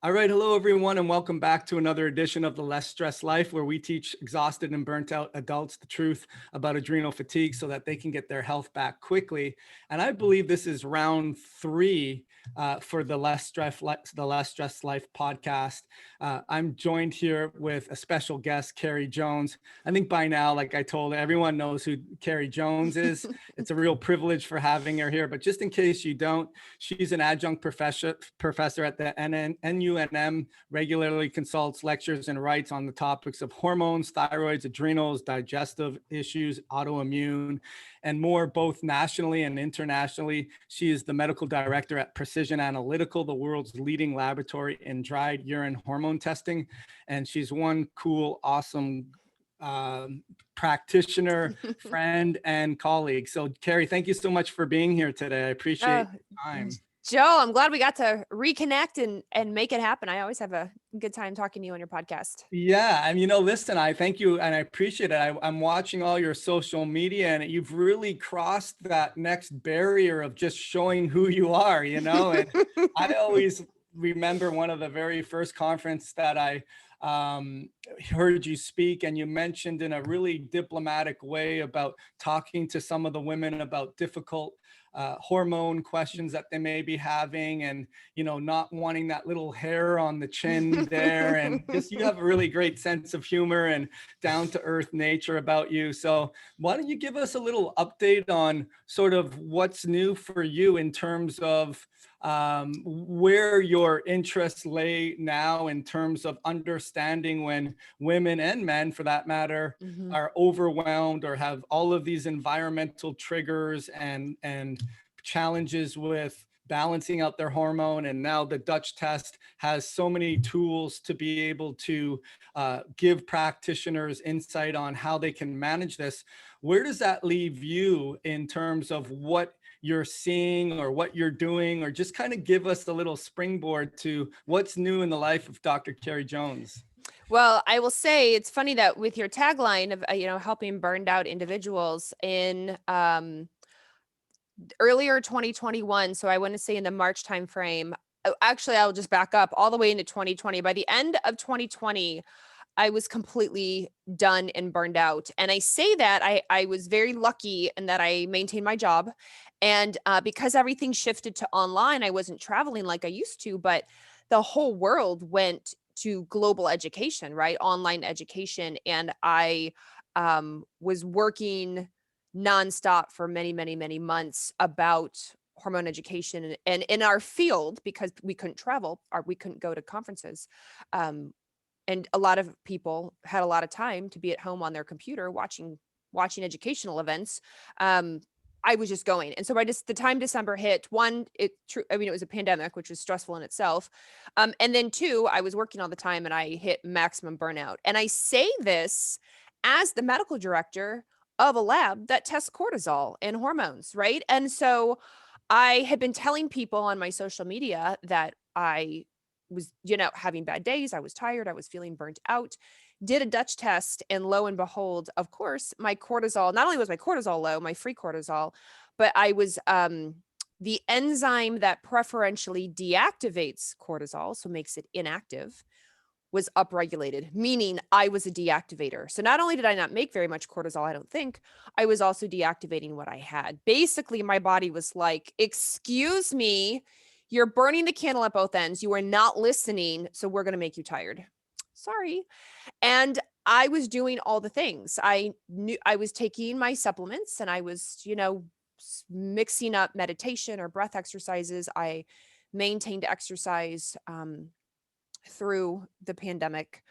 All right. Hello, everyone, and welcome back to another edition of The Less Stress Life, where we teach exhausted and burnt out adults the truth about adrenal fatigue so that they can get their health back quickly. And I believe this is round three for the Less Stress Life podcast. I'm joined here with a special guest, Carrie Jones. I think by now, like I told everyone knows who Carrie Jones is. It's a real privilege for having her here. But just in case you don't, she's an adjunct professor at the NUNM, regularly consults, lectures, and writes on the topics of hormones, thyroids, adrenals, digestive issues, autoimmune, and more, both nationally and internationally. She is the medical director at Precision Analytical, the world's leading laboratory in dried urine hormone testing. And she's one cool, awesome practitioner, friend, and colleague. So, Carrie, thank you so much for being here today. I appreciate your time. Joe, I'm glad we got to reconnect and make it happen. I always have a good time talking to you on your podcast. Yeah. And, listen, I thank you and I appreciate it. I'm watching all your social media and you've really crossed that next barrier of just showing who you are, and I always remember one of the very first conference that I heard you speak, and you mentioned in a really diplomatic way about talking to some of the women about difficult hormone questions that they may be having, and not wanting that little hair on the chin there, and just you have a really great sense of humor and down to earth nature about you. So why don't you give us a little update on sort of what's new for you in terms of where your interests lay now in terms of understanding when women and men, for that matter, are overwhelmed or have all of these environmental triggers and challenges with balancing out their hormone. And now the Dutch test has so many tools to be able to give practitioners insight on how they can manage this. Where does that leave you in terms of what you're seeing or what you're doing, or just kind of give us a little springboard to what's new in the life of Dr. Carrie Jones? Well, I will say it's funny that with your tagline of, helping burned out individuals in earlier 2021. So I want to say in the March timeframe. Actually, I'll just back up all the way into 2020. By the end of 2020, I was completely done and burned out. And I say that I was very lucky in that I maintained my job. And because everything shifted to online, I wasn't traveling like I used to, but the whole world went to global education, right? Online education. And I was working nonstop for many, many, many months about hormone education and in our field, because we couldn't travel or we couldn't go to conferences. And a lot of people had a lot of time to be at home on their computer watching educational events. I was just going. And so by the time December hit, it was a pandemic, which was stressful in itself. And then two, I was working all the time and I hit maximum burnout. And I say this as the medical director of a lab that tests cortisol and hormones, right? And so I had been telling people on my social media that I was, having bad days. I was tired. I was feeling burnt out. Did a Dutch test, and lo and behold, of course, my cortisol, not only was my cortisol low, my free cortisol, but I was the enzyme that preferentially deactivates cortisol, so makes it inactive, was upregulated, meaning I was a deactivator. So not only did I not make very much cortisol, I don't think, I was also deactivating what I had. Basically, my body was like, excuse me, you're burning the candle at both ends. You are not listening. So we're going to make you tired. Sorry. And I was doing all the things. I knew I was taking my supplements and I was, mixing up meditation or breath exercises. I maintained exercise through the pandemic.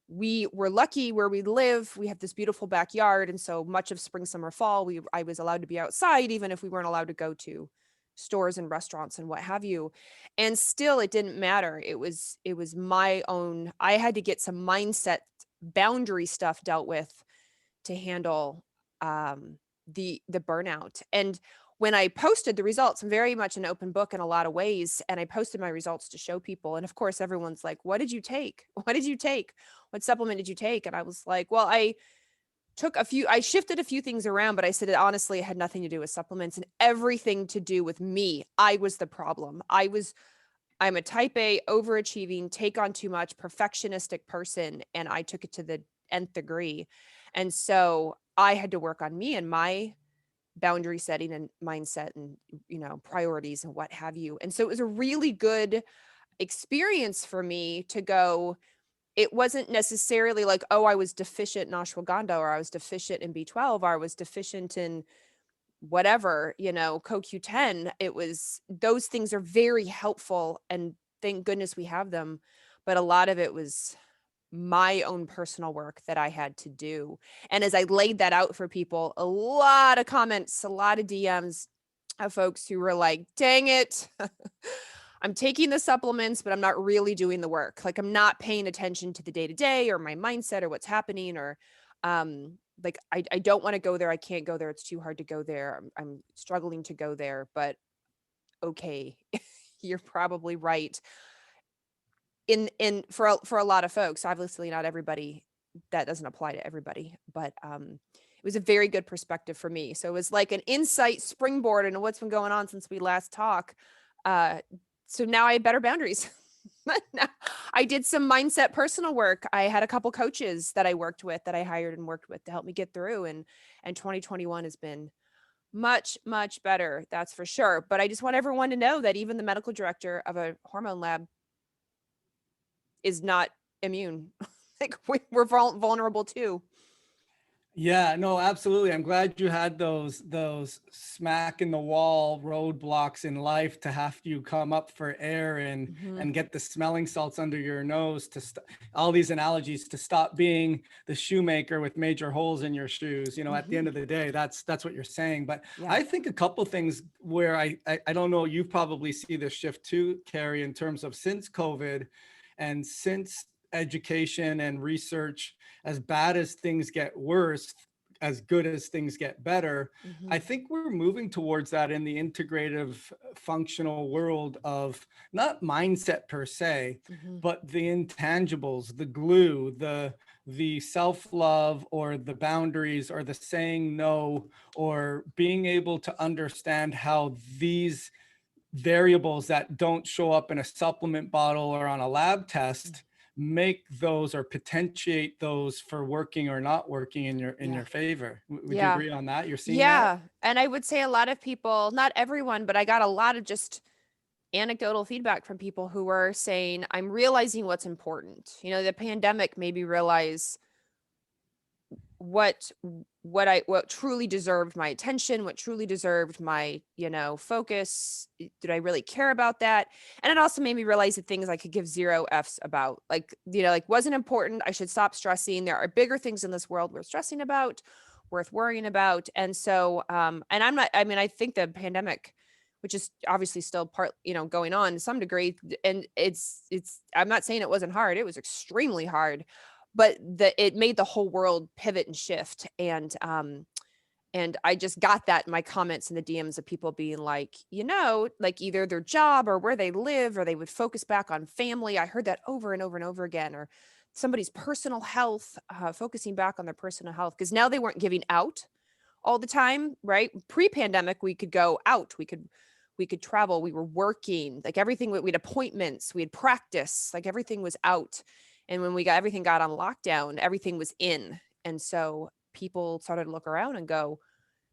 We were lucky where we live. We have this beautiful backyard. And so much of spring, summer, fall, I was allowed to be outside, even if we weren't allowed to go to stores and restaurants and what have you. And still it didn't matter. It was my own, I had to get some mindset boundary stuff dealt with to handle the burnout. And when I posted the results, I'm very much an open book in a lot of ways. And I posted my results to show people. And of course, everyone's like, what did you take? What did you take? What supplement did you take? And I was like, well, I shifted a few things around, but I said, honestly, it had nothing to do with supplements and everything to do with me. I was the problem. I I'm a type A, overachieving, take on too much, perfectionistic person, and I took it to the nth degree. And so I had to work on me and my boundary setting and mindset and, priorities and what have you. And so it was a really good experience for me to go. It wasn't necessarily like, oh, I was deficient in ashwagandha, or I was deficient in B12, or I was deficient in whatever, CoQ10. It was, those things are very helpful, and thank goodness we have them. But a lot of it was my own personal work that I had to do. And as I laid that out for people, a lot of comments, a lot of DMs of folks who were like, dang it, I'm taking the supplements, but I'm not really doing the work. Like, I'm not paying attention to the day to day or my mindset or what's happening, or like, I don't want to go there. I can't go there. It's too hard to go there. I'm struggling to go there, but okay, you're probably right. For a lot of folks, obviously not everybody, that doesn't apply to everybody, but it was a very good perspective for me. So it was like an insight springboard into what's been going on since we last talked. So now I have better boundaries. Now, I did some mindset personal work. I had a couple coaches that I worked with, that I hired and worked with to help me get through. And 2021 has been much, much better. That's for sure. But I just want everyone to know that even the medical director of a hormone lab is not immune. Like, we're vulnerable too. Yeah, no, absolutely. I'm glad you had those smack in the wall roadblocks in life to have you come up for air and get the smelling salts under your nose to all these analogies to stop being the shoemaker with major holes in your shoes. At the end of the day, that's what you're saying. But Yeah. I think a couple things where I don't know, you probably see this shift too, Carrie, in terms of since COVID and since education and research, as bad as things get worse, as good as things get better, I think we're moving towards that in the integrative functional world of not mindset per se, but the intangibles, the glue, the self-love, or the boundaries, or the saying no, or being able to understand how these variables that don't show up in a supplement bottle or on a lab test make those or potentiate those for working or not working in your favor. Would you agree on that? You're seeing that? And I would say a lot of people, not everyone, but I got a lot of just anecdotal feedback from people who were saying, I'm realizing what's important. The pandemic made me realize what truly deserved my attention, what truly deserved my, focus. Did I really care about that? And it also made me realize the things I could give zero F's about, like, wasn't important. I should stop stressing. There are bigger things in this world worth stressing about, worth worrying about. And so, and I think the pandemic, which is obviously still going on to some degree, and I'm not saying it wasn't hard. It was extremely hard, but it made the whole world pivot and shift. And I just got that in my comments and the DMs of people being like, like either their job or where they live, or they would focus back on family. I heard that over and over and over again. Or somebody's personal health, focusing back on their personal health, because now they weren't giving out all the time, right? Pre-pandemic, we could go out, we could travel, we were working, like everything, we had appointments, we had practice, like everything was out. And when everything got on lockdown, everything was in. And so people started to look around and go,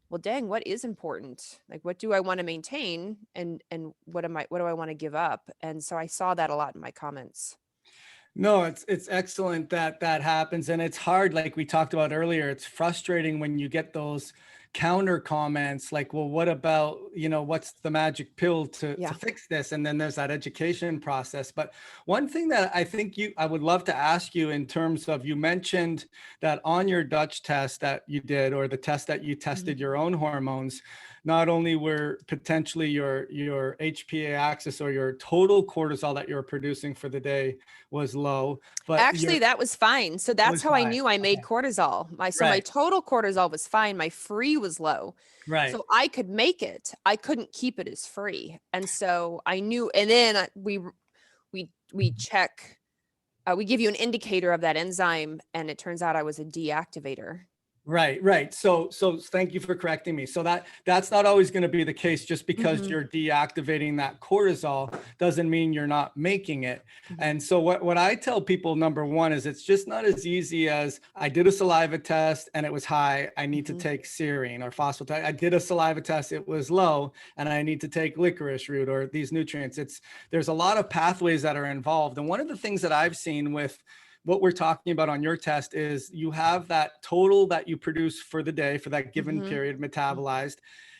well, dang, what is important? Like, what do I want to maintain? And what do I want to give up? And so I saw that a lot in my comments. No, it's excellent that happens. And it's hard, like we talked about earlier. It's frustrating when you get those counter comments like, well, what about, what's the magic pill to fix this? And then there's that education process. But one thing that I think I would love to ask you, in terms of, you mentioned that on your Dutch test that you did, or the test that you tested your own hormones, not only were potentially your HPA axis, or your total cortisol that you're producing for the day, was low, but actually that was fine. So that's how I knew I made cortisol. My total cortisol was fine. My free was low. Right. So I could make it. I couldn't keep it as free. And so I knew, and then we check, we give you an indicator of that enzyme, and it turns out I was a deactivator. Right, right. So thank you for correcting me. So that's not always going to be the case. Just because Mhm, you're deactivating that cortisol doesn't mean you're not making it. mhm, And so what I tell people, number one, is it's just not as easy as I did a saliva test and it was high, I need to mhm, take serine or phosphatide. I did a saliva test, it was low, and I need to take licorice root or these nutrients. There's a lot of pathways that are involved. And one of the things that I've seen with what we're talking about on your test is you have that total that you produce for the day for that given mhm, period mhm. metabolized.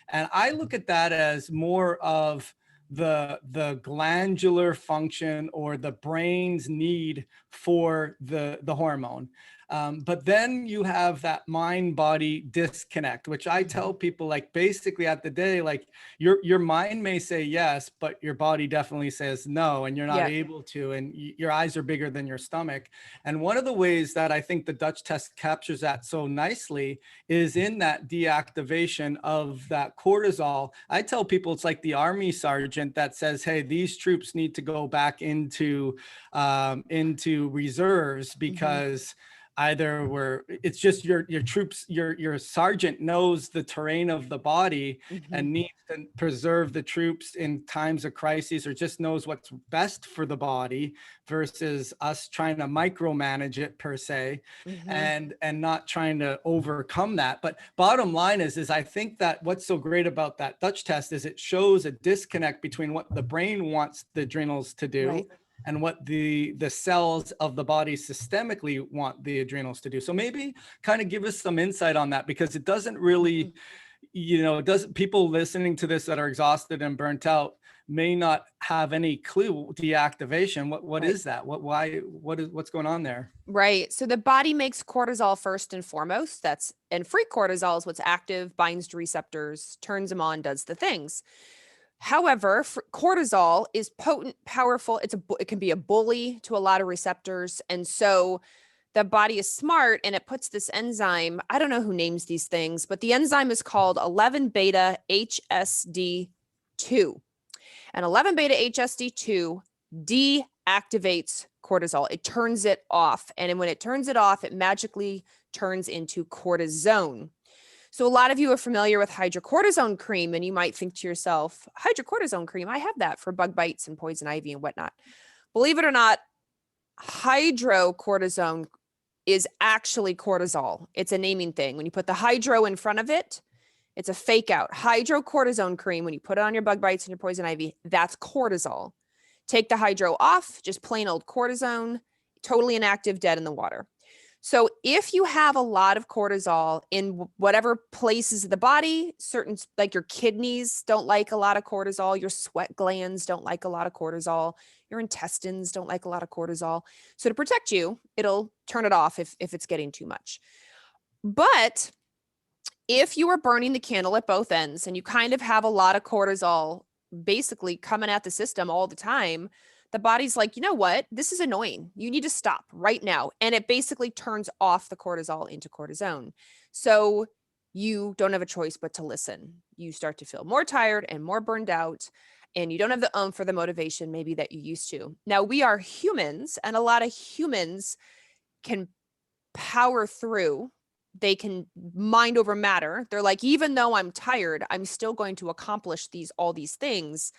And I look at that as more of the glandular function or the brain's need for the hormone. But then you have that mind body disconnect, which I tell Mhm. people, like, basically at the day, like, your mind may say yes, but your body definitely says no, and you're not Yeah. able to, and your eyes are bigger than your stomach. And one of the ways that I think the Dutch test captures that so nicely is in that deactivation of that cortisol. I tell people it's like the army sergeant that says, "Hey, these troops need to go back into reserves Mhm, because." Either we're it's just your troops, your sergeant knows the terrain of the body mhm. and needs to preserve the troops in times of crises, or just knows what's best for the body versus us trying to micromanage it per se, Mhm. and not trying to overcome that. But bottom line is I think that what's so great about that Dutch test is it shows a disconnect between what the brain wants the adrenals to do Right. and what the cells of the body systemically want the adrenals to do. So maybe kind of give us some insight on that, because it doesn't really, Mhm. it doesn't, people listening to this that are exhausted and burnt out may not have any clue. Deactivation, what Right. is that? What's going on there? Right. So the body makes cortisol first and foremost. And free cortisol is what's active, binds to receptors, turns them on, does the things. However, cortisol is potent, powerful. It can be a bully to a lot of receptors. And so the body is smart and it puts this enzyme. I don't know who names these things, but the enzyme is called 11 beta HSD2. And 11 beta HSD2 deactivates cortisol. It turns it off. And when it turns it off, it magically turns into cortisone. So a lot of you are familiar with hydrocortisone cream, and you might think to yourself, hydrocortisone cream, I have that for bug bites and poison ivy and whatnot. Believe it or not, hydrocortisone is actually cortisol. It's a naming thing. When you put the hydro in front of it, it's a fake out. Hydrocortisone cream, when you put it on your bug bites and your poison ivy, that's cortisol. Take the hydro off, just plain old cortisone, totally inactive, dead in the water. So if you have a lot of cortisol in whatever places of the body, certain, like your kidneys don't like a lot of cortisol, your sweat glands don't like a lot of cortisol, your intestines don't like a lot of cortisol. So to protect you, it'll turn it off if it's getting too much. But if you are burning the candle at both ends and you kind of have a lot of cortisol basically coming at the system all the time, the body's like, you know what? This is annoying. You need to stop right now. And it basically turns off the cortisol into cortisone. So you don't have a choice but to listen. You start to feel more tired and more burned out, and you don't have the for the motivation maybe that you used to. Now, we are humans, and a lot of humans can power through. They can mind over matter. They're like, even though I'm tired, I'm still going to accomplish all these things.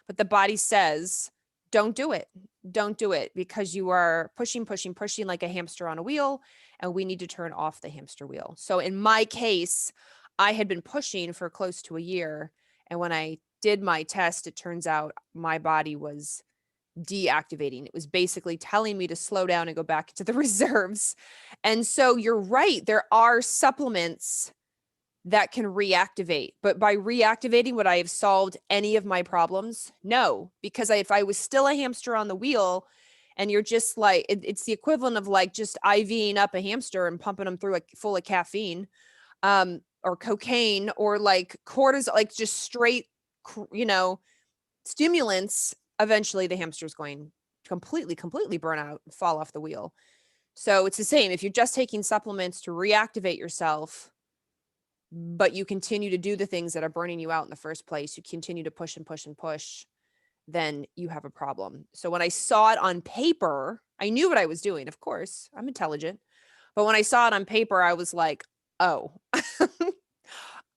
But the body says, don't do it. Don't do it, because you are pushing, pushing, pushing like a hamster on a wheel, and we need to turn off the hamster wheel. So in my case, I had been pushing for close to a year. And when I did my test, it turns out my body was deactivating. It was basically telling me to slow down and go back to the reserves. And so you're right. There are supplements that can reactivate, but by reactivating, would I have solved any of my problems? No, because if I was still a hamster on the wheel, and you're just like, it's the equivalent of like just IVing up a hamster and pumping them through like full of caffeine, or cocaine, or like cortisol, like just straight, stimulants. Eventually the hamster's going completely burn out and fall off the wheel. So it's the same. If you're just taking supplements to reactivate yourself, but you continue to do the things that are burning you out in the first place, you continue to push and push and push, then you have a problem. So when I saw it on paper, I knew what I was doing. Of course, I'm intelligent. But when I saw it on paper, I was like, oh,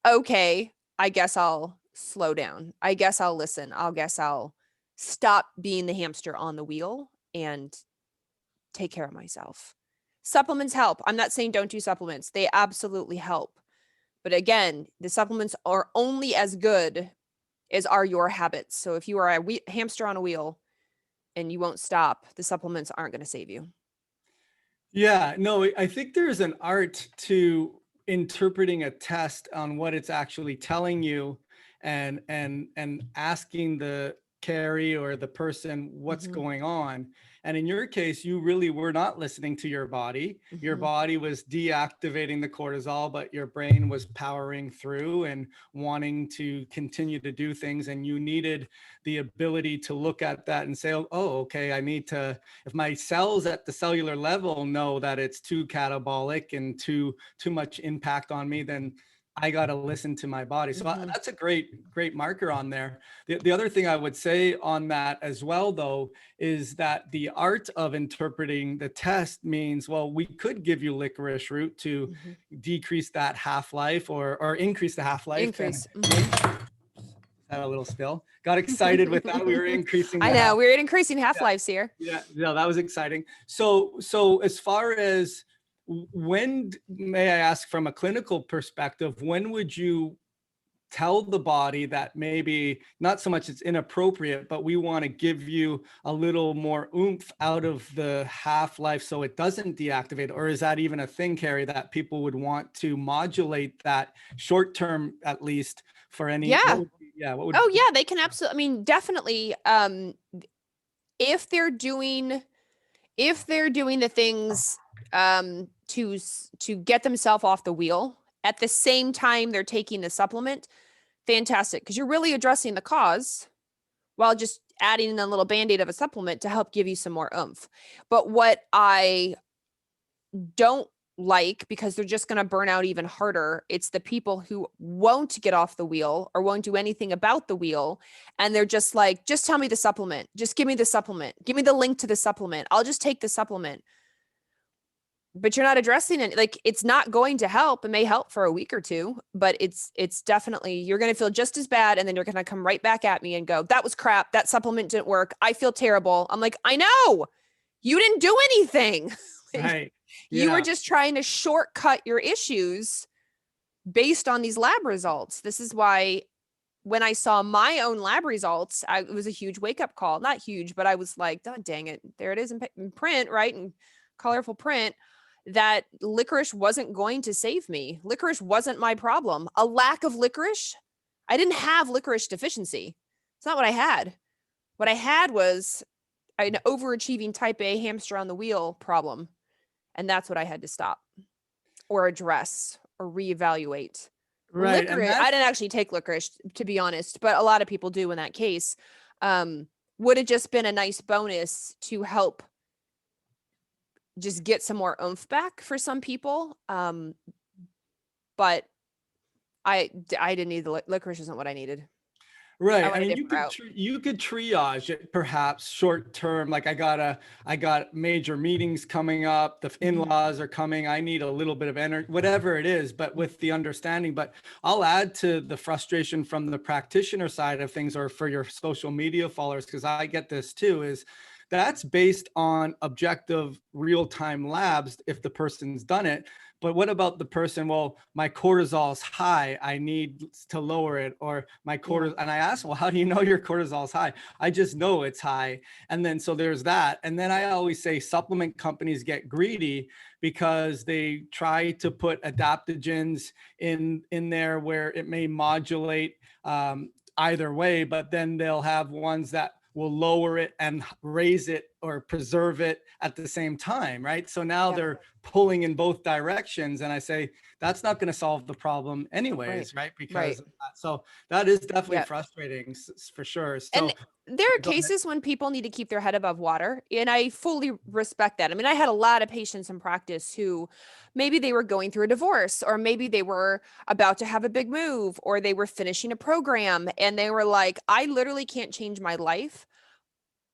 okay, I guess I'll slow down. I guess I'll listen. Guess I'll stop being the hamster on the wheel and take care of myself. Supplements help. I'm not saying don't do supplements. They absolutely help. But again, the supplements are only as good as are your habits. So if you are a hamster on a wheel and you won't stop, the supplements aren't going to save you. Yeah, no, I think there's an art to interpreting a test on what it's actually telling you, and asking the carry or the person what's Mm-hmm. going on. And in your case, you really were not listening to your body. Your Mm-hmm. body was deactivating the cortisol, but your brain was powering through and wanting to continue to do things. And you needed the ability to look at that and say, oh, okay, I need to, if my cells at the cellular level know that it's too catabolic and too much impact on me, then I got to listen to my body. So Mm-hmm. that's a great marker on there. The other thing I would say on that as well, though, is that the art of interpreting the test means, well, we could give you licorice root to Mm-hmm. decrease that half-life or increase the half-life. And Increase. Mm-hmm. had a little spill. Got excited with that. We were increasing I the know half. we're increasing Yeah, half-lives here. yeah, no, that was exciting. So as far as when, may I ask from a clinical perspective, when would you tell the body that maybe not so much it's inappropriate, but we want to give you a little more oomph out of the half-life so it doesn't deactivate? Or is that even a thing, Carrie, that people would want to modulate that short term, at least for any, Yeah. what would, Oh yeah, they can absolutely, I mean, definitely, if they're doing the things to get themselves off the wheel at the same time they're taking the supplement, fantastic, because you're really addressing the cause while just adding in a little band-aid of a supplement to help give you some more oomph. But what I don't like, because they're just going to burn out even harder, it's the people who won't get off the wheel or won't do anything about the wheel, and they're just like, just tell me the supplement, just give me the supplement, give me the link to the supplement, I'll just take the supplement. But you're not addressing it. Like, it's not going to help. It may help for a week or two, but it's definitely, you're going to feel just as bad, and then you're going to come right back at me and go, that was crap, that supplement didn't work, I feel terrible. I'm like, I know you didn't do anything. right? You were Yeah. just trying to shortcut your issues based on these lab results. This is why when I saw my own lab results, it was a huge wake-up call. Not huge, but I was like, oh, dang it, there it is in print, right? In colorful print, that licorice wasn't going to save me. Licorice wasn't my problem. A lack of licorice, I didn't have licorice deficiency. It's not what I had. What I had was an overachieving type A hamster on the wheel problem. And that's what I had to stop or address or reevaluate. Right. And Licorice, I that's didn't actually take licorice, to be honest, but a lot of people do in that case. Would have just been a nice bonus to help just get some more oomph back for some people. But I didn't need the licorice. Isn't what I needed. I right. I went a mean, different route. you could triage it perhaps short term. Like I got major meetings coming up. The Mhm. in-laws are coming. I need a little bit of energy, whatever it is, but with the understanding. But I'll add to the frustration from the practitioner side of things, or for your social media followers, because I get this too, is that's based on objective real-time labs if the person's done it. But what about the person? Well, my cortisol's high, I need to lower it, or my Yeah. cortisol. And I asked, well, how do you know your cortisol's high? I just know it's high. And then so there's that. And then I always say supplement companies get greedy because they try to put adaptogens in there where it may modulate either way, but then they'll have ones that will lower it and raise it or preserve it at the same time, right? So now Yep. they're pulling in both directions, and I say that's not going to solve the problem Right. anyways, right? Right. Because of that. So that is definitely Yep. frustrating for sure. And So there are go ahead. cases when people need to keep their head above water, and I fully respect that. I mean, I had a lot of patients in practice who maybe they were going through a divorce, or maybe they were about to have a big move, or they were finishing a program, and they were like, I literally can't change my life,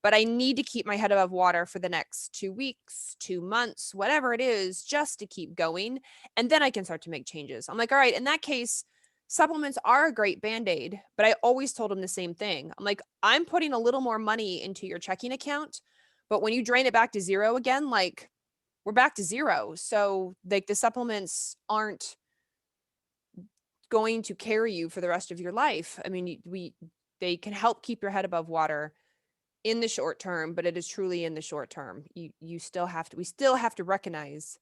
but I need to keep my head above water for the next 2 weeks, 2 months, whatever it is, just to keep going. And then I can start to make changes. I'm like, all right, in that case, supplements are a great Band-Aid, but I always told them the same thing. I'm like, I'm putting a little more money into your checking account, but when you drain it back to zero again, like we're back to zero. So like the supplements aren't going to carry you for the rest of your life. I mean, they can help keep your head above water in the short term, but it is truly in the short term. We still have to recognize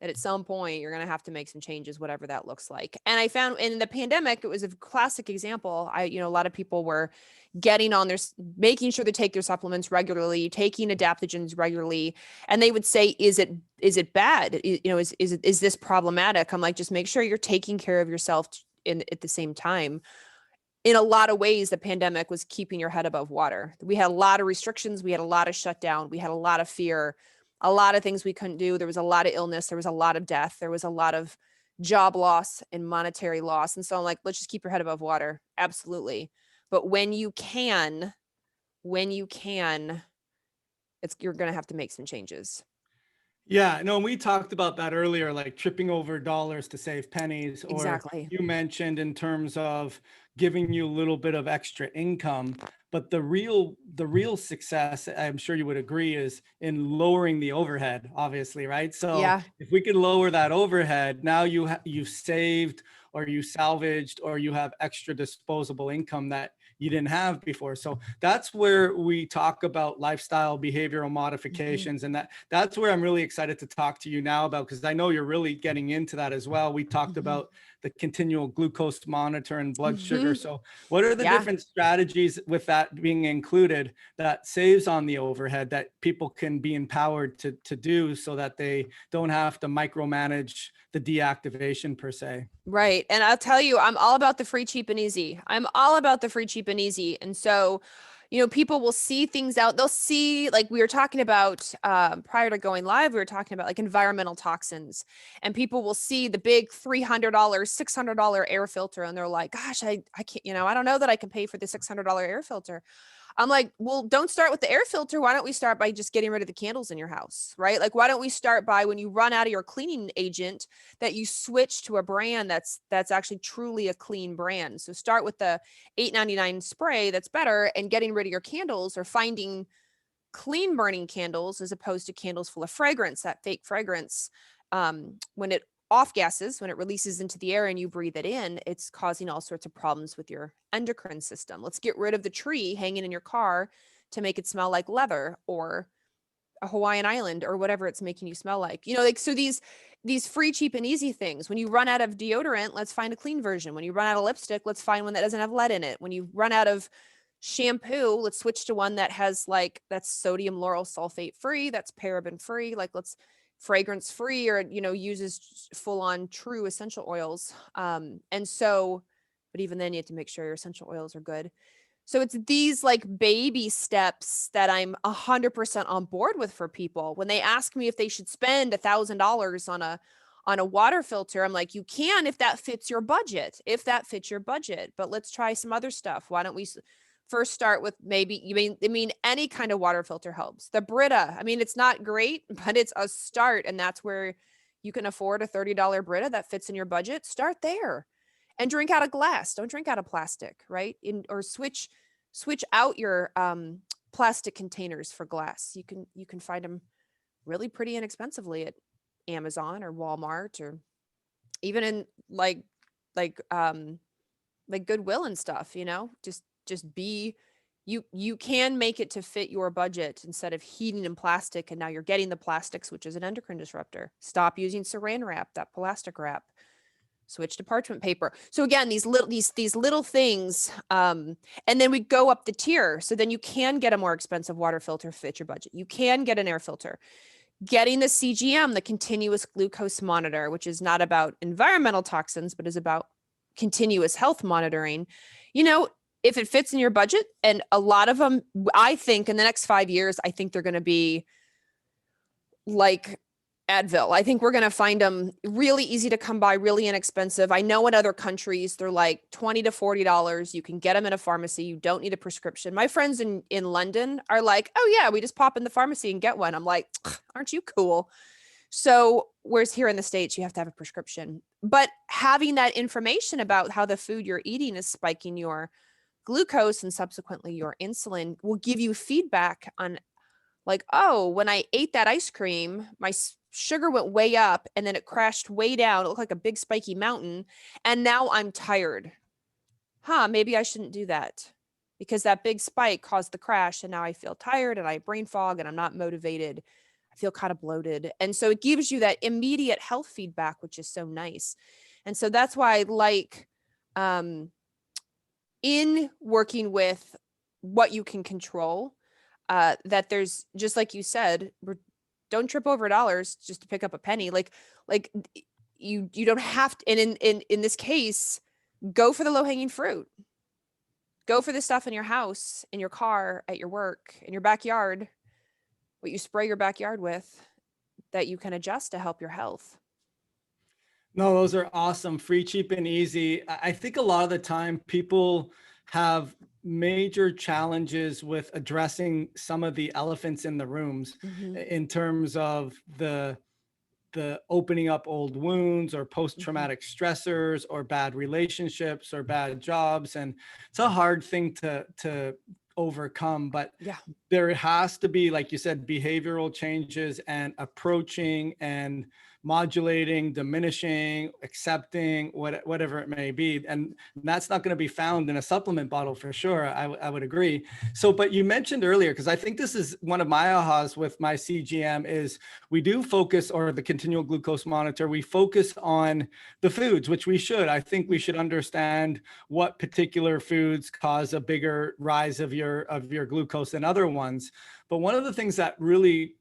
that at some point you're going to have to make some changes, whatever that looks like. And I found in the pandemic, it was a classic example. A lot of people were getting on making sure they take their supplements regularly, taking adaptogens regularly. And they would say, is it bad? Is this problematic? I'm like, just make sure you're taking care of yourself at the same time. In a lot of ways, the pandemic was keeping your head above water. We had a lot of restrictions. We had a lot of shutdown. We had a lot of fear, a lot of things we couldn't do. There was a lot of illness. There was a lot of death. There was a lot of job loss and monetary loss. And so I'm like, let's just keep your head above water. Absolutely. But when you can, you're going to have to make some changes. Yeah, no, we talked about that earlier, like tripping over dollars to save pennies, or Exactly. you mentioned in terms of giving you a little bit of extra income. But the real success, I'm sure you would agree, is in lowering the overhead, obviously, right? So Yeah. if we could lower that overhead, now you've saved, or you salvaged, or you have extra disposable income that you didn't have before. So that's where we talk about lifestyle behavioral modifications. And that's where I'm really excited to talk to you now about, because I know you're really getting into that as well. We talked about the continual glucose monitor and blood sugar. So what are the different strategies with that being included that saves on the overhead that people can be empowered to do, so that they don't have to micromanage the deactivation per se? Right. And I'll tell you, I'm all about the free, cheap, and easy. I'm all about the free, cheap, and easy. And so, people will see things out. They'll see, like we were talking about prior to going live, we were talking about like environmental toxins, and people will see the big $300, $600 air filter. And they're like, gosh, I can't, I don't know that I can pay for the $600 air filter. I'm like, well, don't start with the air filter. Why don't we start by just getting rid of the candles in your house, right? Like, why don't we start by, when you run out of your cleaning agent, that you switch to a brand that's actually truly a clean brand. So start with the $8.99 spray that's better, and getting rid of your candles, or finding clean burning candles as opposed to candles full of fragrance, that fake fragrance. When it off gases, when it releases into the air and you breathe it in, it's causing all sorts of problems with your endocrine system. Let's get rid of the tree hanging in your car to make it smell like leather, or a Hawaiian island, or whatever it's making you smell like. So these free, cheap, and easy things. When you run out of deodorant, let's find a clean version. When you run out of lipstick, let's find one that doesn't have lead in it. When you run out of shampoo, let's switch to one that has that's sodium lauryl sulfate free, that's paraben free, let's fragrance free, or uses full on true essential oils. But even then you have to make sure your essential oils are good. So it's these baby steps that I'm 100% on board with for people. When they ask me if they should spend $1,000 on a water filter, I'm like, you can, if that fits your budget, but let's try some other stuff. Why don't we first start with any kind of water filter helps. The Brita, it's not great, but it's a start. And that's where you can afford a $30 Brita that fits in your budget. Start there and drink out of glass. Don't drink out of plastic, right? Or switch out your plastic containers for glass. You can find them really pretty inexpensively at Amazon or Walmart, or even in like Goodwill and stuff, just be, you can make it to fit your budget instead of heating in plastic. And now you're getting the plastics, which is an endocrine disruptor. Stop using saran wrap, that plastic wrap. Switch to parchment paper. So again, these little things, and then we go up the tier. So then you can get a more expensive water filter fit your budget. You can get an air filter. Getting the CGM, the continuous glucose monitor, which is not about environmental toxins, but is about continuous health monitoring. If it fits in your budget, and a lot of them, I think in the next 5 years, I think they're going to be Advil. I think we're going to find them really easy to come by, really inexpensive. I know in other countries, they're like $20 to $40. You can get them in a pharmacy. You don't need a prescription. My friends in London are like, oh yeah, we just pop in the pharmacy and get one. I'm like, aren't you cool? So whereas here in the States, you have to have a prescription. But having that information about how the food you're eating is spiking your glucose and subsequently your insulin will give you feedback on like, oh, when I ate that ice cream, my sugar went way up and then it crashed way down. It looked like a big spiky mountain. And now I'm tired. Maybe I shouldn't do that because that big spike caused the crash. And now I feel tired and I have brain fog and I'm not motivated. I feel kind of bloated. And so it gives you that immediate health feedback, which is so nice. And so that's why I like in working with what you can control, that there's, just like you said, don't trip over dollars just to pick up a penny. Like you don't have to, and in this case, go for the low hanging fruit. Go for the stuff in your house, in your car, at your work, in your backyard, what you spray your backyard with that you can adjust to help your health. No, those are awesome. Free, cheap, and easy. I think a lot of the time people have major challenges with addressing some of the elephants in the rooms in terms of the opening up old wounds or post-traumatic stressors or bad relationships or bad jobs. And it's a hard thing to overcome, but there has to be, like you said, behavioral changes and approaching and modulating, diminishing, accepting, whatever it may be. And that's not going to be found in a supplement bottle for sure. I would agree. So, but you mentioned earlier, because I think this is one of my ahas with my CGM is we do focus, or the continual glucose monitor, we focus on the foods, which we should. I think we should understand what particular foods cause a bigger rise of your glucose than other ones. But one of the things that really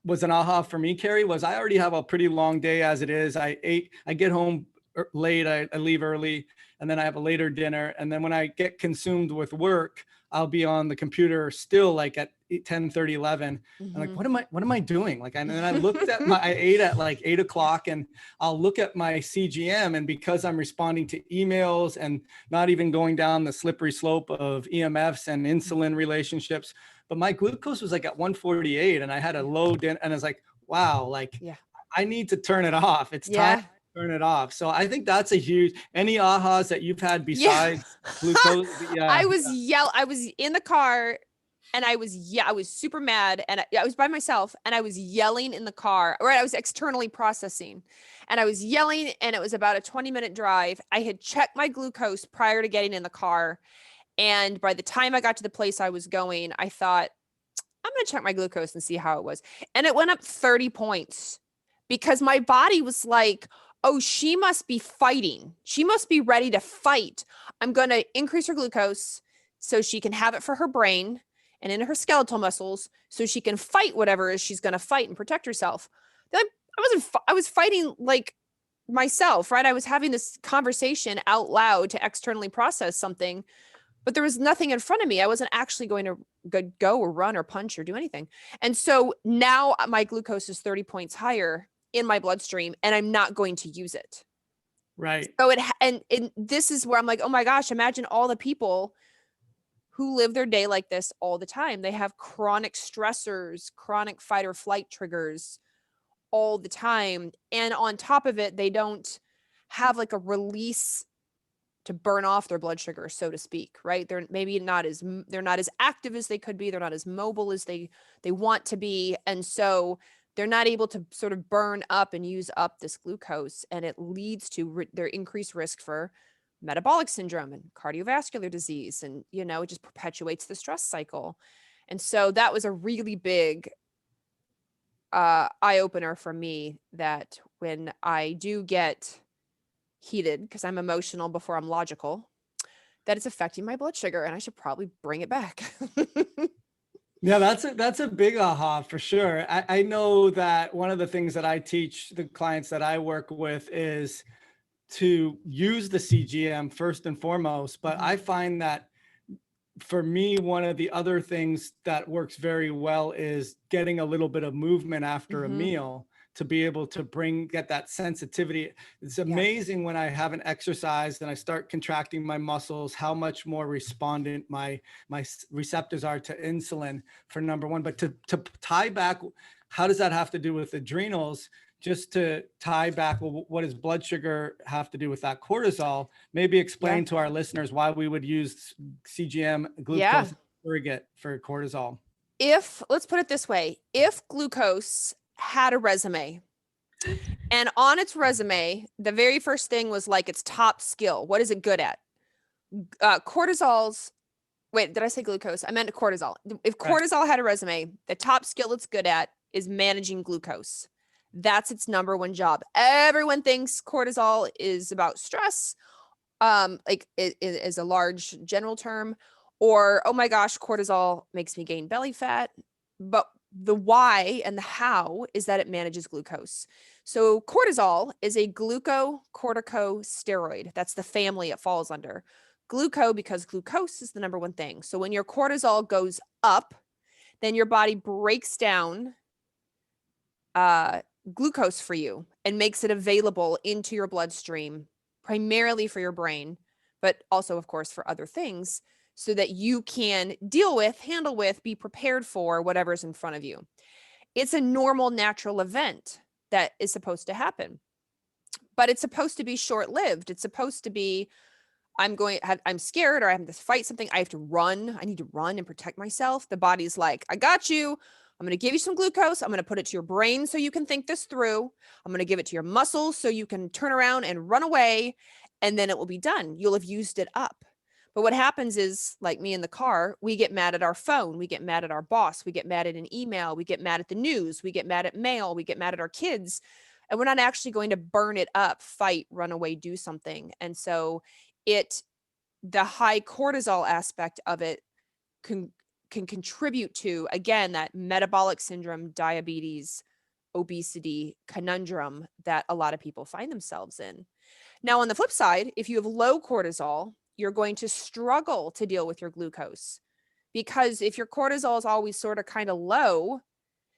was an aha for me, Carrie, was I already have a pretty long day as it is. I get home late, I leave early, and then I have a later dinner. And then when I get consumed with work, I'll be on the computer still like at 10:30, 11. I'm like, what am I doing? Like, and then I looked at I ate at like 8 o'clock, and I'll look at my CGM, and because I'm responding to emails and not even going down the slippery slope of EMFs and insulin relationships, but my glucose was like at 148 and I had a low dinner, and I was like, wow, like I need to turn it off. It's time to turn it off. So I think that's a huge, any ahas that you've had besides glucose? I was in the car and I was super mad, and I was by myself and I was yelling in the car, or I was externally processing and I was yelling, and it was about a 20-minute drive. I had checked my glucose prior to getting in the car. And by the time I got to the place I was going, I thought, I'm going to check my glucose and see how it was. And it went up 30 points because my body was like, oh, she must be fighting. She must be ready to fight. I'm going to increase her glucose so she can have it for her brain and in her skeletal muscles so she can fight whatever it is she's going to fight and protect herself. I was fighting like myself, right? I was having this conversation out loud to externally process something, but there was nothing in front of me. I wasn't actually going to go or run or punch or do anything. And so now my glucose is 30 points higher in my bloodstream, and I'm not going to use it. Right. So and this is where I'm like, oh my gosh, imagine all the people who live their day like this all the time. They have chronic stressors, chronic fight or flight triggers all the time. And on top of it, they don't have like a release to burn off their blood sugar, so to speak, right? They're not as active as they could be. They're not as mobile as they want to be. And so they're not able to sort of burn up and use up this glucose. And it leads to their increased risk for metabolic syndrome and cardiovascular disease. And, it just perpetuates the stress cycle. And so that was a really big eye opener for me, that when I do get heated, because I'm emotional before I'm logical, that it's affecting my blood sugar and I should probably bring it back. Yeah, that's a big aha for sure. I know that one of the things that I teach the clients that I work with is to use the CGM first and foremost. But I find that for me, one of the other things that works very well is getting a little bit of movement after a meal to be able to get that sensitivity. It's amazing when I haven't exercised and I start contracting my muscles, how much more respondent my receptors are to insulin, for number one. But to tie back, how does that have to do with adrenals? Just to tie back, well, what does blood sugar have to do with that cortisol? Maybe explain to our listeners why we would use CGM glucose surrogate for cortisol. Let's put it this way, if glucose had a resume, and on its resume, the very first thing was like its top skill. What is it good at? Wait, did I say glucose? I meant cortisol. If cortisol had a resume, the top skill it's good at is managing glucose. That's its number one job. Everyone thinks cortisol is about stress, like it is a large general term, or, oh my gosh, cortisol makes me gain belly fat. But the why and the how is that it manages glucose. So cortisol is a glucocorticosteroid. That's the family it falls under. Because glucose is the number one thing. So when your cortisol goes up, then your body breaks down glucose for you and makes it available into your bloodstream, primarily for your brain, but also, of course, for other things, so that you can handle with, be prepared for whatever's in front of you. It's a normal, natural event that is supposed to happen, but it's supposed to be short-lived. It's supposed to be, I'm scared, or I have to fight something. I have to run. I need to run and protect myself. The body's like, I got you. I'm going to give you some glucose. I'm going to put it to your brain so you can think this through. I'm going to give it to your muscles so you can turn around and run away, and then it will be done. You'll have used it up. But what happens is, like me in the car, we get mad at our phone. We get mad at our boss. We get mad at an email. We get mad at the news. We get mad at mail. We get mad at our kids. And we're not actually going to burn it up, fight, run away, do something. And so the high cortisol aspect of it can contribute to, again, that metabolic syndrome, diabetes, obesity conundrum that a lot of people find themselves in. Now, on the flip side, if you have low cortisol, you're going to struggle to deal with your glucose, because if your cortisol is always sort of kind of low,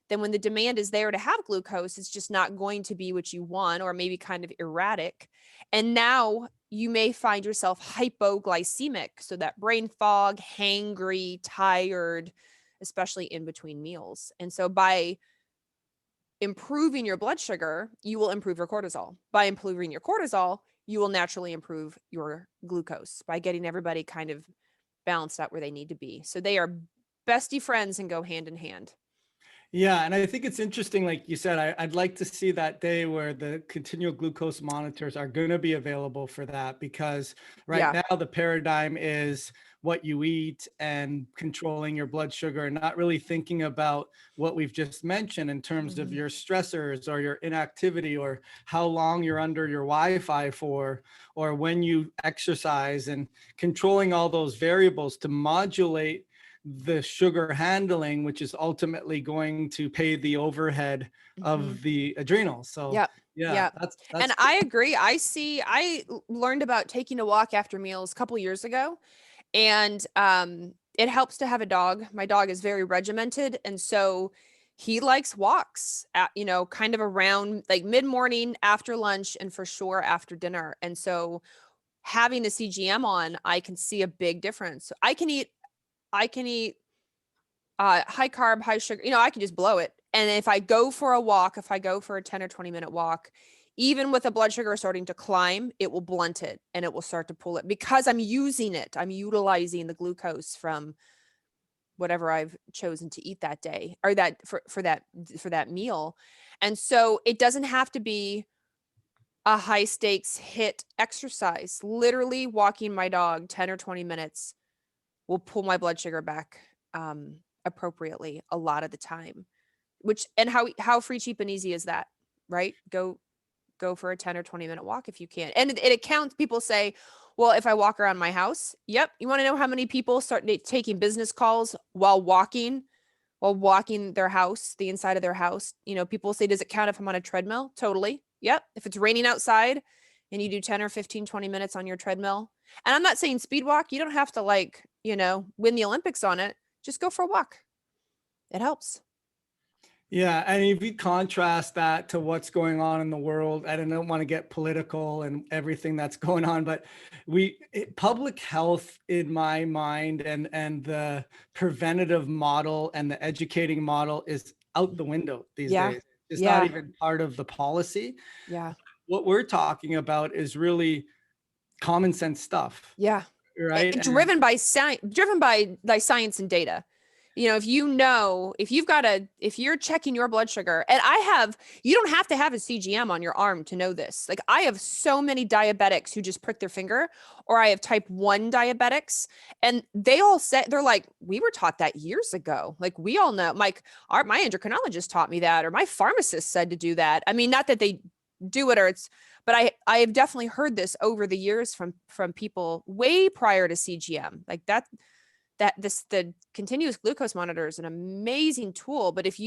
then when the demand is there to have glucose, it's just not going to be what you want, or maybe kind of erratic. And now you may find yourself hypoglycemic, so that brain fog, hangry, tired, especially in between meals. And so by improving your blood sugar, you will improve your cortisol. By improving your cortisol, you will naturally improve your glucose by getting everybody kind of balanced out where they need to be. So they are bestie friends and go hand in hand. Yeah, and I think it's interesting, like you said, I'd like to see that day where the continual glucose monitors are going to be available for that, because right now the paradigm is what you eat and controlling your blood sugar, and not really thinking about what we've just mentioned in terms of your stressors or your inactivity, or how long you're under your Wi-Fi for, or when you exercise, and controlling all those variables to modulate the sugar handling, which is ultimately going to pay the overhead of the adrenals. So that's and I agree. I learned about taking a walk after meals a couple years ago, and it helps to have a dog. My dog is very regimented, and so he likes walks at, kind of around like mid-morning, after lunch, and for sure after dinner. And so having a CGM on, I can see a big difference. I can eat high carb, high sugar, I can just blow it. And if I go for a walk, if I go for a 10 or 20 minute walk, even with the blood sugar starting to climb, it will blunt it and it will start to pull it, because I'm using it. I'm utilizing the glucose from whatever I've chosen to eat that day, or that for that meal. And so it doesn't have to be a high stakes HIIT exercise. Literally walking my dog 10 or 20 minutes will pull my blood sugar back appropriately a lot of the time. And how free, cheap, and easy is that, right? Go for a 10 or 20 minute walk if you can. And it accounts, people say, well, if I walk around my house, yep. You want to know how many people start taking business calls while walking their house, the inside of their house? People say, does it count if I'm on a treadmill? Totally. Yep. If it's raining outside and you do 10 or 15, 20 minutes on your treadmill. And I'm not saying speed walk. You don't have to win the Olympics on it. Just go for a walk. It helps. Yeah, and if you contrast that to what's going on in the world, I don't want to get political and everything that's going on, but public health in my mind and the preventative model and the educating model is out the window these Yeah. days. It's not Yeah. even part of the policy. Yeah. What we're talking about is really common sense stuff, Yeah. right? And Driven by science, driven by science and data. You know, if you're checking your blood sugar, and you don't have to have a CGM on your arm to know this. Like, I have so many diabetics who just prick their finger, or I have type 1 diabetics, and they all said, they're like, we were taught that years ago. Like, we all know, my endocrinologist taught me that, or my pharmacist said to do that. I mean, not that they do it, but I have definitely heard this over the years from people way prior to CGM. Like the continuous glucose monitor is an amazing tool, but if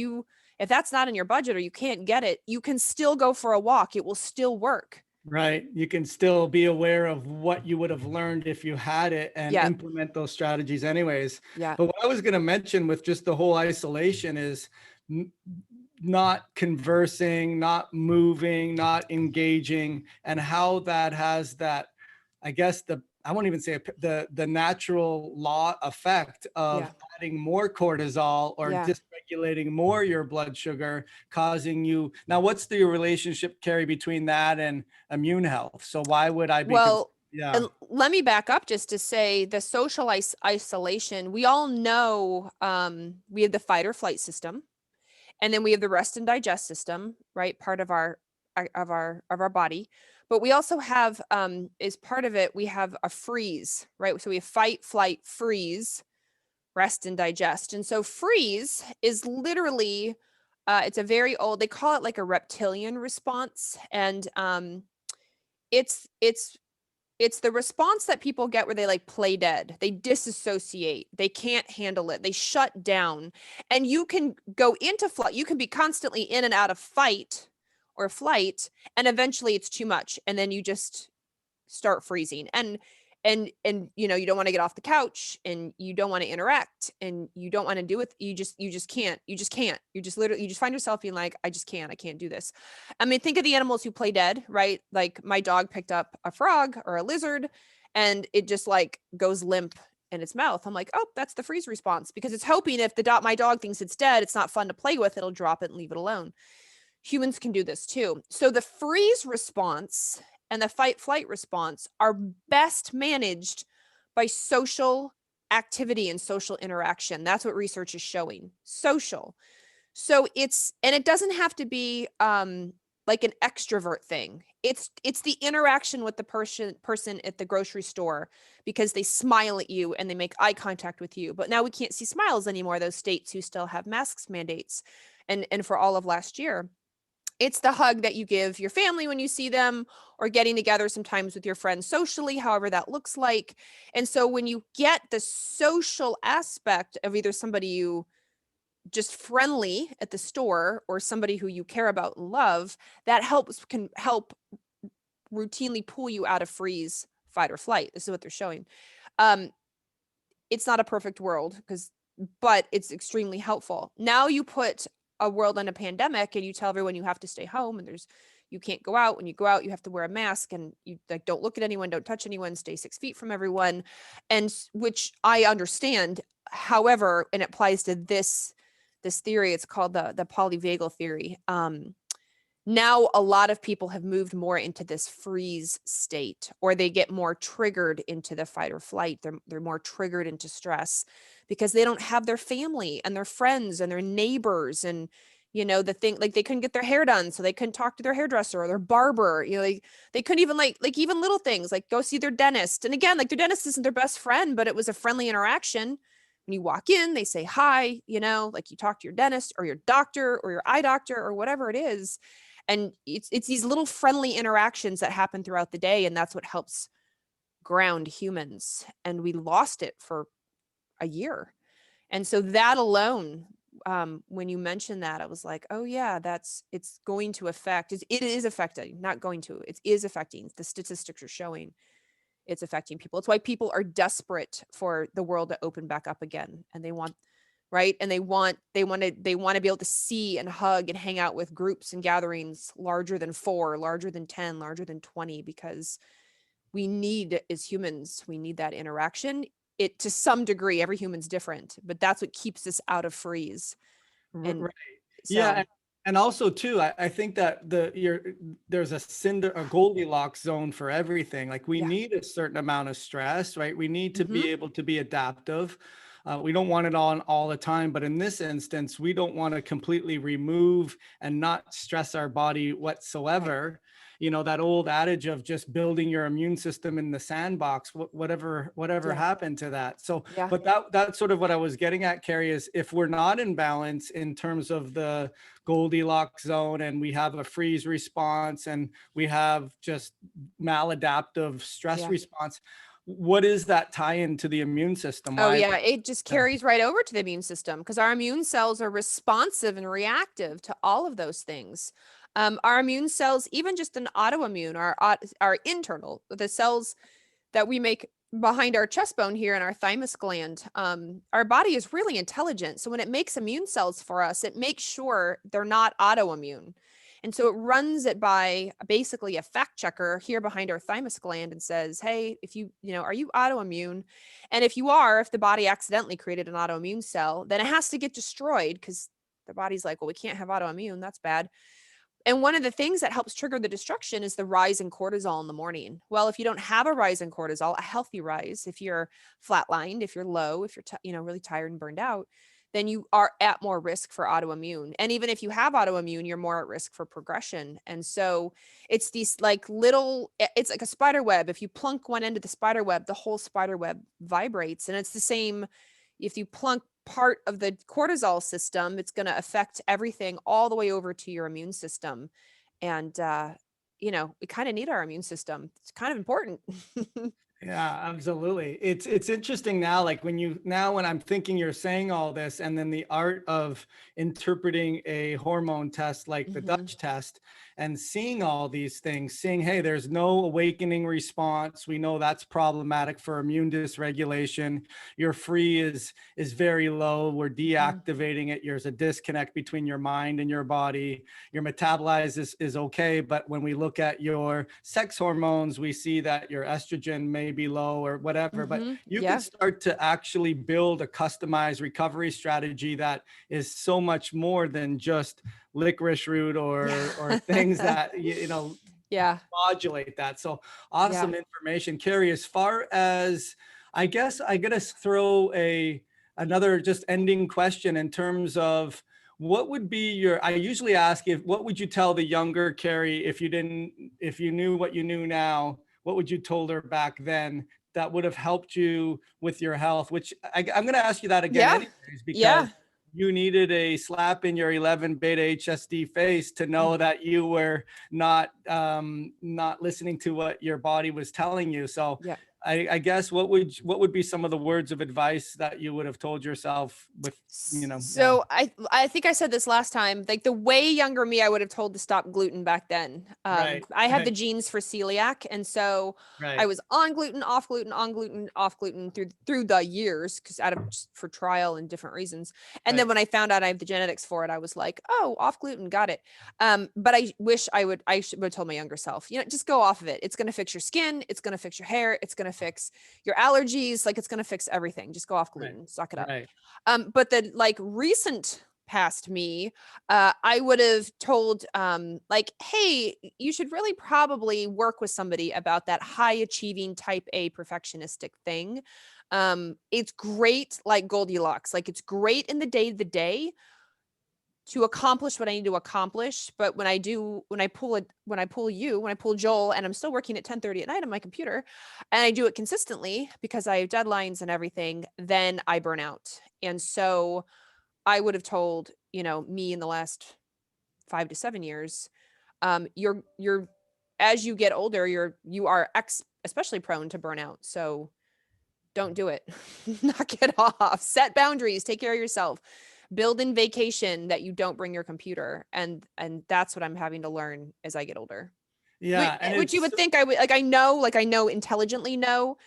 that's not in your budget or you can't get it, you can still go for a walk. It will still work. right, you can still be aware of what you would have learned if you had it and Yeah. implement those strategies anyways. Yeah. But what I was going to mention with just the whole isolation is not conversing, not moving, not engaging, and how that has that, I guess I won't even say the natural law effect Yeah. of adding more cortisol or Yeah. dysregulating more your blood sugar, causing you. Now, what's the relationship, Carrie, between that and immune health? So why would I be? Well, Yeah. and let me back up just to say the social isolation. We all know we have the fight or flight system, and then we have the rest and digest system, right? Part of our body. But we also have as part of it, we have a freeze, right? So we have fight, flight, freeze, rest, and digest. And so freeze is literally it's a very old, they call it like a reptilian response. And it's it's it's the response that people get where they like play dead. They disassociate. They can't handle it. They shut down. And you can go into flight. You can be constantly in and out of fight or flight, and eventually it's too much. And then you just start freezing. And you don't want to get off the couch, and you don't want to interact, and you don't want to do it. You just can't. You just literally, you just find yourself being like, I can't do this. I mean, think of the animals who play dead, right? Like, my dog picked up a frog or a lizard, and it just like goes limp in its mouth. I'm like, oh, that's the freeze response, because it's hoping if my dog thinks it's dead, it's not fun to play with, it'll drop it and leave it alone. Humans can do this too. So the freeze response and the fight flight response are best managed by social activity and social interaction. That's what research is showing. Social. So it doesn't have to be like an extrovert thing. It's the interaction with the person at the grocery store, because they smile at you and they make eye contact with you. But now we can't see smiles anymore, those states who still have masks mandates, and for all of last year. It's the hug that you give your family when you see them, or getting together sometimes with your friends socially, however that looks like. And so when you get the social aspect of either somebody you just friendly at the store, or somebody who you care about and love, that can help routinely pull you out of freeze, fight, or flight. This is what they're showing. It's not a perfect world, but it's extremely helpful. Now you put a world in a pandemic, and you tell everyone you have to stay home, and you can't go out. When you go out, you have to wear a mask, and you like don't look at anyone, don't touch anyone, stay 6 feet from everyone. And which I understand. However, and it applies to this theory, it's called the polyvagal theory. Now a lot of people have moved more into this freeze state, or they get more triggered into the fight or flight. They're more triggered into stress, because they don't have their family and their friends and their neighbors, and the thing, like, they couldn't get their hair done, so they couldn't talk to their hairdresser or their barber. They couldn't even like even little things like go see their dentist. And again, like, their dentist isn't their best friend, but it was a friendly interaction. When you walk in, they say hi, like you talk to your dentist or your doctor or your eye doctor or whatever it is. And it's these little friendly interactions that happen throughout the day, and that's what helps ground humans. And we lost it for a year. And so that alone, when you mentioned that, I was like, oh yeah, it's going to affect, it is affecting, not going to, it is affecting. The statistics are showing it's affecting people. It's why people are desperate for the world to open back up again, and they want right? And they want to be able to see and hug and hang out with groups and gatherings larger than 4, larger than 10, larger than 20, because we need, as humans, we need that interaction. It, to some degree, every human's different, but that's what keeps us out of freeze. And Right. Yeah. so, And also too, I think that there's a Goldilocks zone for everything. Like we yeah. need a certain amount of stress, right? We need to Hmm. be able to be adaptive. We don't want it on all the time, but in this instance, we don't want to completely remove and not stress our body Right. whatsoever. You know, that old adage of just building your immune system in the sandbox, whatever Yeah. happened to that. So, Yeah. but that's sort of what I was getting at, Carrie, is if we're not in balance in terms of the Goldilocks zone and we have a freeze response and we have just maladaptive stress Yeah. response, what is that tie into the immune system? Oh, Why? yeah. It just Yeah. carries right over to the immune system because our immune cells are responsive and reactive to all of those things. Our immune cells, even just an autoimmune, our internal, the cells that we make behind our chest bone here in our thymus gland, our body is really intelligent. So when it makes immune cells for us, it makes sure they're not autoimmune. And so it runs it by basically a fact checker here behind our thymus gland and says, hey, if are you autoimmune? And if you are, if the body accidentally created an autoimmune cell, then it has to get destroyed because the body's like, well, we can't have autoimmune. That's bad. And one of the things that helps trigger the destruction is the rise in cortisol in the morning. Well, if you don't have a rise in cortisol, a healthy rise, if you're flatlined, if you're low, if you're really tired and burned out, then you are at more risk for autoimmune. And even if you have autoimmune, you're more at risk for progression. And so it's these like it's like a spider web. If you plunk one end of the spider web, the whole spider web vibrates. And it's the same if you plunk part of the cortisol system, it's going to affect everything all the way over to your immune system. And, we kind of need our immune system. It's kind of important. Yeah, absolutely. It's interesting now, like when I'm thinking you're saying all this, and then the art of interpreting a hormone test like the Hmm. Dutch test and seeing all these things, seeing, hey, there's no awakening response. We know that's problematic for immune dysregulation. Your free is very low. We're Hmm. deactivating it. There's a disconnect between your mind and your body. Your metabolize is okay, but when we look at your sex hormones, we see that your estrogen may be low or whatever. But Hmm. you could Yeah. start to actually build a customized recovery strategy that is so much more than just licorice root or things Yeah. that Yeah. modulate that. So Yeah. awesome information, Carrie. As far as, I guess I gotta throw another just ending question in terms of what would be I usually ask, what would you tell the younger Carrie if you knew what you knew now, what would you told her back then that would have helped you with your health? Which I'm going to ask you that again Yeah. anyways, because Yeah. you needed a slap in your 11 beta HSD face to know Mhm. that you were not listening to what your body was telling you. So Yeah. I guess what would be some of the words of advice that you would have told yourself with, yeah. So I think I said this last time. Like the way younger me, I would have told to stop gluten back then. Right. I have the Right. genes for celiac, and so I Right. was on gluten, off gluten, on gluten, off gluten through the years because for trial and different reasons. And then Right. when I found out I have the genetics for it, I was like, oh, off gluten, got it. But I wish I should have told my younger self, just go off of it. It's gonna fix your skin. It's gonna fix your hair. It's gonna fix your allergies. Like it's gonna fix everything. Just go off Right. gluten. Suck it up. Right. But the like recent past me, I would have told like, hey, you should really probably work with somebody about that high achieving type A perfectionistic thing. It's great like Goldilocks, like it's great in the day to day to accomplish what I need to accomplish. But when I pull Joel and I'm still working at 10:30 at night on my computer and I do it consistently because I have deadlines and everything, then I burn out. And so I would have told, me in the last 5 to 7 years, you're as you get older, you are especially prone to burnout. So don't do it. Knock it off. Set boundaries. Take care of yourself. Build in vacation that you don't bring your computer. And that's what I'm having to learn as I get older. Yeah. And Which you it's would think I would like I know intelligently know,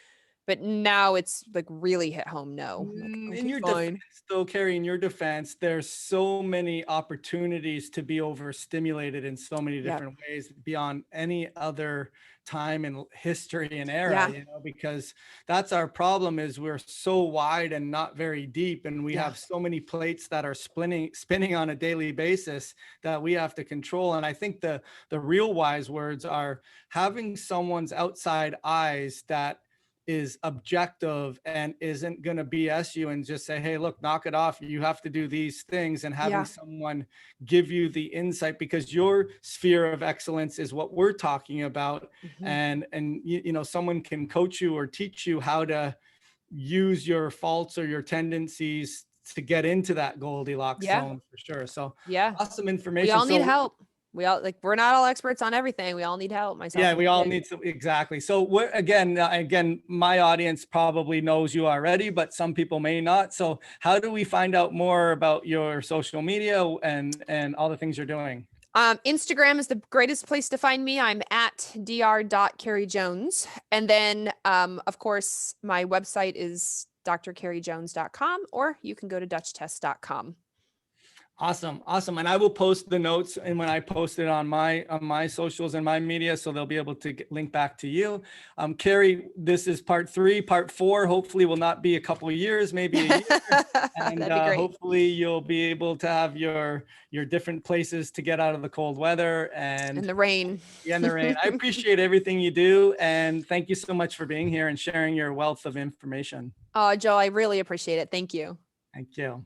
but now it's like really hit home. No, I'm like, In okay, your fine. defense, though, Carrie, in your defense, there's so many opportunities to be overstimulated in so many Yep. different ways beyond any other time in history and era, Yeah. because that's our problem is we're so wide and not very deep. And we Yeah. have so many plates that are spinning on a daily basis that we have to control. And I think the real wise words are having someone's outside eyes that is objective and isn't going to BS you and just say, hey, look, knock it off. You have to do these things, and having Yeah. someone give you the insight, because your sphere of excellence is what we're talking about. Mhm. And someone can coach you or teach you how to use your faults or your tendencies to get into that Goldilocks Yeah. zone for sure. So Yeah. awesome We information. all need So help. We all like, we're not all experts on everything. We all need help, myself yeah, we all included. need to, exactly. So what, again, my audience probably knows you already, but some people may not. So how do we find out more about your social media and all the things you're doing? Instagram is the greatest place to find me. I'm at dr.carriejones. And then, of course, my website is drcarriejones.com, or you can go to dutchtest.com. Awesome. And I will post the notes, and when I post it on my socials and my media, so they'll be able to link back to you. Carrie, this is part 3. Part 4 hopefully will not be a couple of years, maybe a year. And That'd be great. hopefully you'll be able to have your different places to get out of the cold weather And and the rain. in the rain. I appreciate everything you do, and thank you so much for being here and sharing your wealth of information. Oh, Joe, I really appreciate it. Thank you. Thank you.